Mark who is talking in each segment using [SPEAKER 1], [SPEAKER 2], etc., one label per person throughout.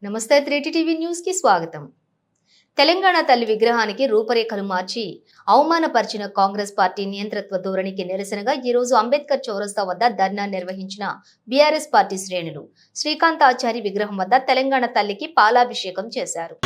[SPEAKER 1] నమస్తే 3T TV news కి స్వాగతం. తెలంగాణ తల్లి విగ్రహానికి రూపరేఖలు మార్చి అవమానపరిచిన కాంగ్రెస్ పార్టీ నియంత్రత్వ ధోరణికి నిరసనగా ఈ రోజు అంబేద్కర్ చౌరస్తా వద్ద ధర్నా నిర్వహించిన బీఆర్ఎస్ పార్టీ శ్రేణులు శ్రీకాంత్ ఆచారి విగ్రహం వద్ద తెలంగాణ తల్లికి పాలాభిషేకం చేశారు.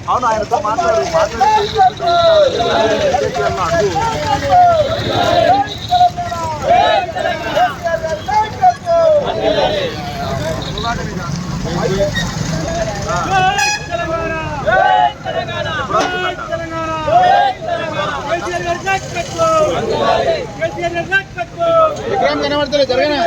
[SPEAKER 2] అవును ఆయనతో మాట్లాడు విక్రమ్ కనబడతలే జరగనా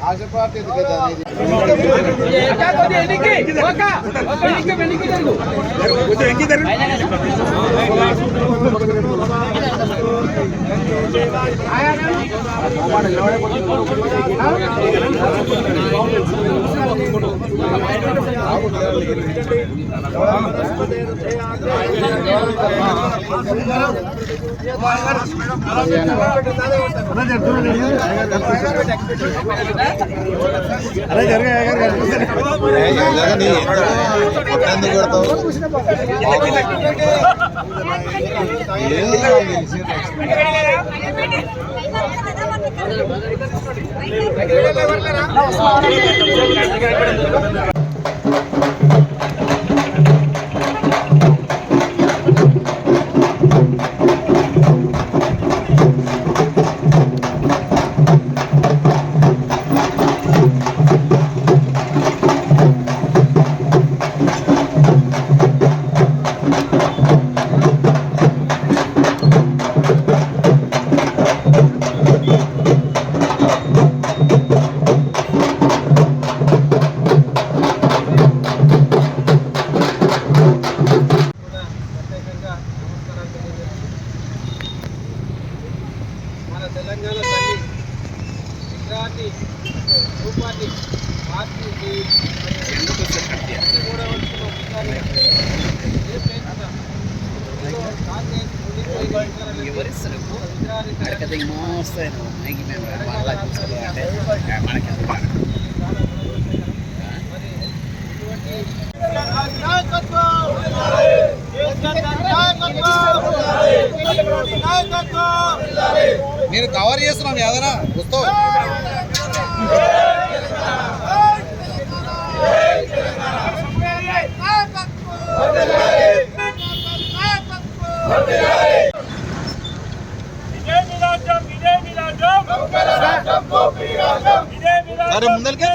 [SPEAKER 2] ఆశపాటి అరే జరగా తెలంగాణ తల్లి విగ్రహాన్ని రూపాన్ని మార్చి నేను కవర్ చేస్తున్నాను ఏదైనా వస్తావు అరే ముందరికే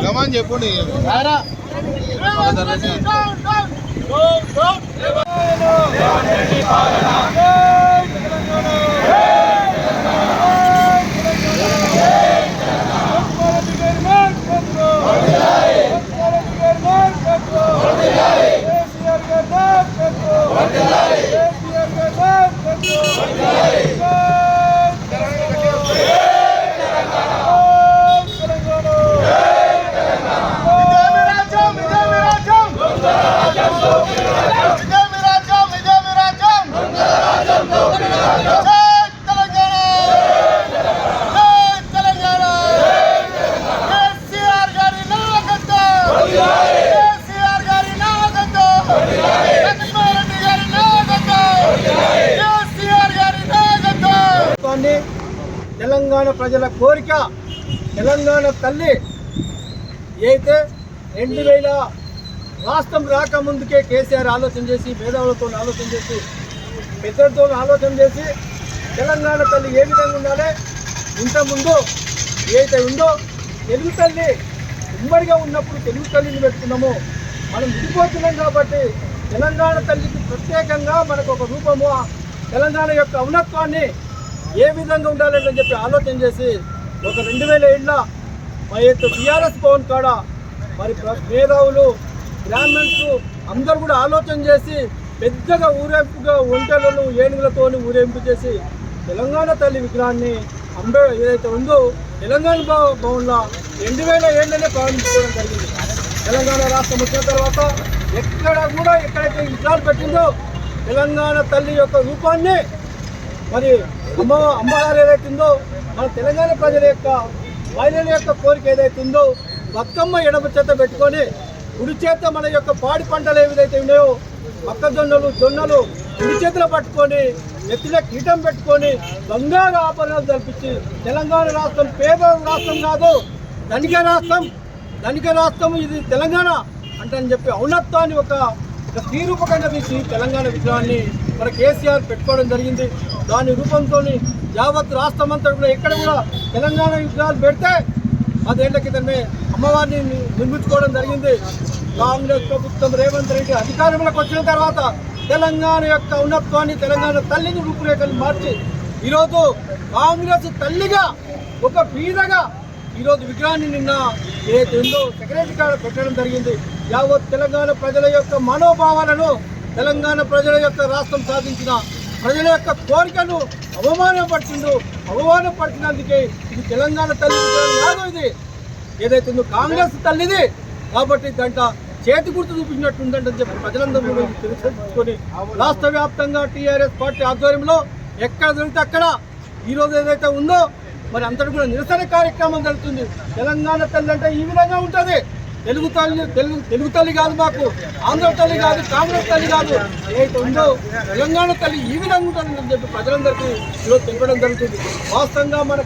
[SPEAKER 2] గమని చెప్పండి తెలంగాణ ప్రజల కోరిక తెలంగాణ తల్లి అయితే 2000 రాష్ట్రం రాకముందుకే కేసీఆర్ ఆలోచన చేసి మేధావులతో ఆలోచన చేసి పెద్దలతో ఆలోచన చేసి తెలంగాణ తల్లి ఏ విధంగా ఉండాలి ఇంతకుముందు ఏదైతే ఉందో తెలుగు తల్లి ఉమ్మడిగా ఉన్నప్పుడు తెలుగు తల్లిని పెట్టుకున్నాము మనం విడిపోతున్నాం కాబట్టి తెలంగాణ తల్లికి ప్రత్యేకంగా మనకు ఒక రూపము తెలంగాణ యొక్క ఔన్నత్వాన్ని ఏ విధంగా ఉండాలని చెప్పి ఆలోచన చేసి ఒక 2007 మరి టీఆర్ఎస్ భవన్ కాడ మరి మేధావులు బ్రాహ్మణ్స్ అందరూ కూడా ఆలోచన చేసి పెద్దగా ఊరేంపుగా ఒంటెలను ఏనుగులతో ఊరేంపు చేసి తెలంగాణ తల్లి విగ్రహాన్ని ఏదైతే ఉందో తెలంగాణ భవన్లో 2007లోనే ప్రారంభించుకోవడం జరిగింది. తెలంగాణ రాష్ట్రం వచ్చిన తర్వాత ఎక్కడ కూడా ఎక్కడైతే విగ్రహాలు పెట్టిందో తెలంగాణ తల్లి యొక్క రూపాన్ని మరి అమ్మగారు ఏదైతే ఉందో మన తెలంగాణ ప్రజల యొక్క మహిళల యొక్క కోరిక ఏదైతే ఉందో బతుకమ్మ ఎడమ చేత పెట్టుకొని కుడి చేత మన యొక్క పాడి పంటలు ఏవైతే ఉన్నాయో మొక్కజొన్నలు జొన్నలు కుడి చేతులు పట్టుకొని నెత్తిలో కీటం పెట్టుకొని బంగారు ఆభరణాలు కల్పించి తెలంగాణ రాష్ట్రం పేద రాష్ట్రం కాదు ధనిక రాష్ట్రం ఇది తెలంగాణ అంటే చెప్పి ఔన్నత్వాన్ని ఒక తీరూపకంగా తీసి తెలంగాణ విగ్రహాన్ని మన కేసీఆర్ పెట్టుకోవడం జరిగింది. దాని రూపంతో యావత్ రాష్ట్రం అంతా కూడా ఎక్కడ కూడా తెలంగాణ విగ్రహాలు పెడితే 10 ఏళ్ల క్రితమే అమ్మవారిని నిర్మించుకోవడం జరిగింది. కాంగ్రెస్ ప్రభుత్వం రేవంత్ రెడ్డి అధికారంలోకి వచ్చిన తర్వాత తెలంగాణ యొక్క ఔన్నత్వాన్ని తెలంగాణ తల్లిని రూపురేఖలు మార్చి ఈరోజు కాంగ్రెస్ తల్లిగా ఒక బీదగా ఈరోజు విగ్రహాన్ని నిన్న ఏదైతే ఉందో సెక్రటరీ కాడ పెట్టడం జరిగింది. యావత్ తెలంగాణ ప్రజల యొక్క మనోభావాలను తెలంగాణ ప్రజల యొక్క రాష్ట్రం సాధించిన ప్రజల యొక్క కోరికను అవమానపరిచినందుకే ఇది తెలంగాణ తల్లి కాదు, ఇది ఏదైతే ఉందో కాంగ్రెస్ తల్లిది కాబట్టి గంట చేతి గుర్తు చూపించినట్టు ఉందంటని చెప్పి ప్రజలందరూ తెలుసుకొని రాష్ట్ర వ్యాప్తంగా టీఆర్ఎస్ పార్టీ ఆధ్వర్యంలో ఎక్కడ దొరికితే అక్కడ ఈరోజు ఏదైతే ఉందో మరి అంతటి కూడా నిరసన కార్యక్రమం జరుగుతుంది. తెలంగాణ తల్లి అంటే ఈ విధంగా ఉంటుంది. తెలుగు తల్లి కాదు, మాకు ఆంధ్ర తల్లి కాదు, కాంగ్రెస్ తల్లి కాదు, ఏదైతే ఉందో తెలంగాణ తల్లి ఈ విధంగా ఉంటుందని చెప్పి ప్రజలందరికీ ఈరోజు తెలపడం జరుగుతుంది. వాస్తవంగా మన